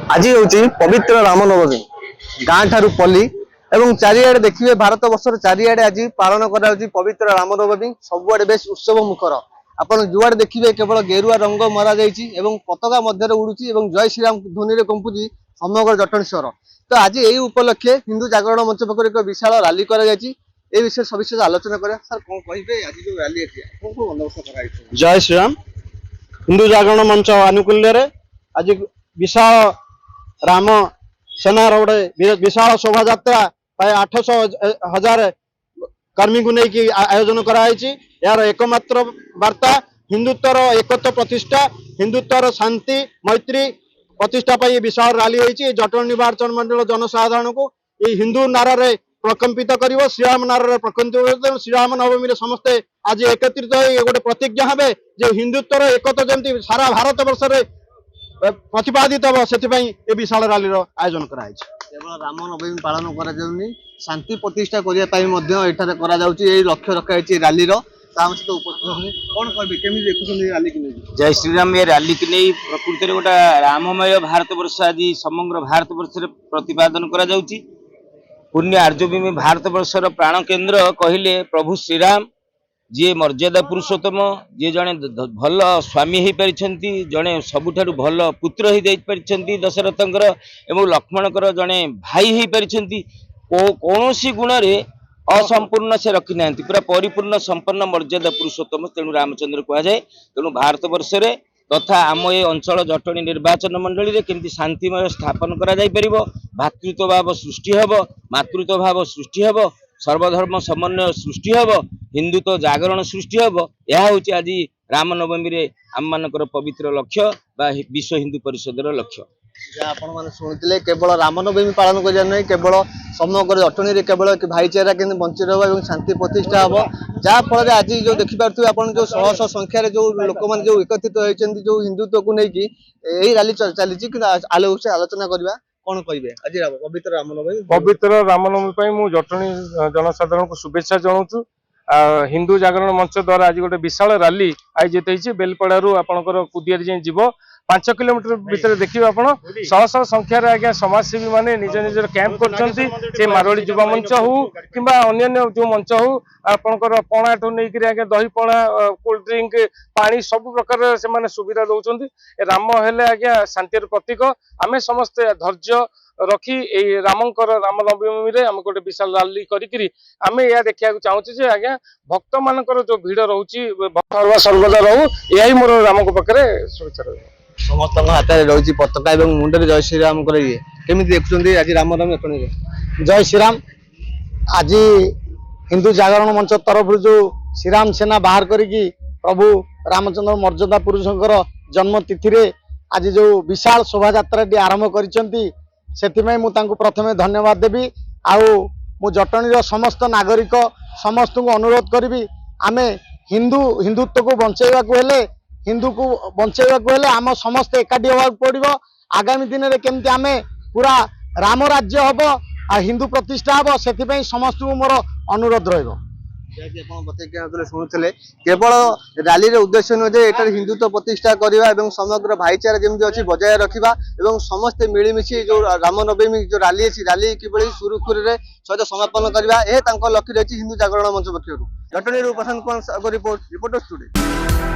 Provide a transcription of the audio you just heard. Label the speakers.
Speaker 1: आज हूँ पवित्र रामनवमी गाँ ठारू पल्ली एवं चारिआडे देखिए भारत वर्षर चारिआडे आज पालन कर पवित्र रामनवमी सबुआडे बेस उत्सव मुखर आपड़ जुआडे देखिए केवल गेरुआ रंग मरा जाइए पताका मध्य उड़ूची जय श्रीराम ध्वनि कंपुची समग्र जटणी सहर। तो आज यही उपलक्षे हिंदू जागरण मंच पक्ष एक विशाल रैली कर विषय सविशेष आलोचना करें। सर कौन कहे आज जो रैली बंदोबस्त
Speaker 2: जय श्रीराम हिंदू जागरण मंच आनुकूल्य आज विशाल राम सेनार गोटे विशाल शोभा यात्रा प्राय 800,000 कर्मी को लेकिन आयोजन कराई। यार एकमात्र वार्ता हिंदुत्वर एकत्व प्रतिष्ठा हिंदुत्वर शांति मैत्री प्रतिष्ठा पर विशाल रैली होती जटणी निर्वाचन मंडल जनसाधारण को ये हिंदू नारा प्रकंपित कर श्रीराम नारा प्रकंपित श्रीराम नवमी समस्ते आज एकत्रित गोटे प्रतिज्ञा हे जो हिंदुत्वर एकत्व जमी सारा भारत वर्ष प्रतिपादित हम से विशाल रैली आयोजन कराई।
Speaker 1: केवल राम नवमी पालन कर शांति प्रतिष्ठा करने लक्ष्य रखाई रैली
Speaker 3: जय श्रीराम ये रैली की नहीं प्रकृति गोटे राममय भारत वर्ष आज समग्र भारत वर्ष प्रतिपादन करा जाउची। पुण्य आर्यभूमि भारत वर्षर प्राण केन्द्र कहले प्रभु श्रीराम जी मर्यादा पुरुषोत्तम जी जड़े भल स्वामी हो पारिछंती जड़े सबुठारु भल पुत्र हो जाई पारिछंती दशरथंकर एवं लक्ष्मणकर जड़े भाई हो पारिछंती कौनसी गुण रे असंपूर्ण से रखी ना पूरा परिपूर्ण संपन्न मर्यादा पुरुषोत्तम तेणु रामचंद्र कह जाए। तेणु भारत वर्ष रे तथा आम ये अंचल जटणी निर्वाचन मंडली रे केमती शांतिमय स्थापन करा जाई परिबो भातृत्व भाव सृष्टि हेबो मातृत्व भाव सृष्टि हेबो सर्वधर्म समन्वय सृष्टि हेबो हिंदुत्व जागरण सृष्टि हेबो। यह हूँ आज रामनवमी रे आम मानकर पवित्र लक्ष्य बा विश्व हिंदू परिषद लक्ष्य।
Speaker 1: आपण शुणुते केवल रामनवमी पालन कर केवल समग्र जटणी केवल भाईचारा के बंची रहा शांति प्रतिष्ठा हम जहाँफल आज जो देखिपे आप जो शह शह संख्यार जो लोक मैंने जो एकत्रित होती जो हिंदुत्व को लेकिन यही रैली चली आलोचना करवा कौन कहे आज
Speaker 2: पवित्र रामनवमी मु जटणी जनसाधारण को शुभेच्छा जनाऊँ। हिंदू जागरण मंच द्वारा आज गोटे विशाल रैली आयोजित होती बेलपड़ारू आपंकर कुदिया जाए जीव 5 किलोमीटर भितर देखिए आप शह शह संख्यार आज्ञा समाजसेवी माने निज निजर कैंप कर मारोड़ी युवा मंच हो कि अन्य जो मंच हो आपंकर पणा ठू नहीं आज्ञा दही पणा कोल्ड ड्रिंक पानी सब प्रकार से सुविधा दौरान राम हेले आज्ञा शांतिर प्रतीक आमे समस्ते धैर्य रखी रामंकर रामनवमी रे आम गोटे विशाल रैली करी आमे या देखा चाहूँ आज्ञा भक्त मानकर जो भीड़ रोची सर्वदा रहू यही मोर राम को पाखे शुभेच्छा रही
Speaker 1: समस्त हाथ में रही पताका और मुंडे जय श्रीराम ये केमी देखुं आज रामनवमी जटणी
Speaker 4: जय श्रीराम आज हिंदू जागरण मंच तरफ जो श्रीराम सेना बाहर करी प्रभु रामचंद्र मर्यादा पुरुषंकर जन्म तिथि आज जो विशाल शोभा यात्रा आरंभ करिसेंती सेतिमै मु तांको प्रथमे धन्यवाद देवी मु जटणीर समस्त नागरिक समस्त को अनुरोध करी आमे हिंदुत्व को बंचाइबाकू हेले हिंदू को बंचाइबाकू हेले आम समस्त एकाठी होगा पड़ो आगामी दिन में केमती आमे पूरा राम राज्य हम आ हिंदू प्रतिष्ठा हम से समस्त को मोर अनुरोध रहिबो।
Speaker 1: शुणुते केवल रैली उद्देश्य नुहे ये हिंदुत्व प्रतिष्ठा करने समग्र भाईचारा जमी अच्छी बजाय रखा और समस्ते मिलमिशी जो रामनवमी जो रैली अच्छी रैली कि सुरुखुरी सहित समापन करवा यह लक्ष्य रही हिंदू जागरण मंच पक्षर जटणी प्रशांत रिपोर्टर स्टूडियो।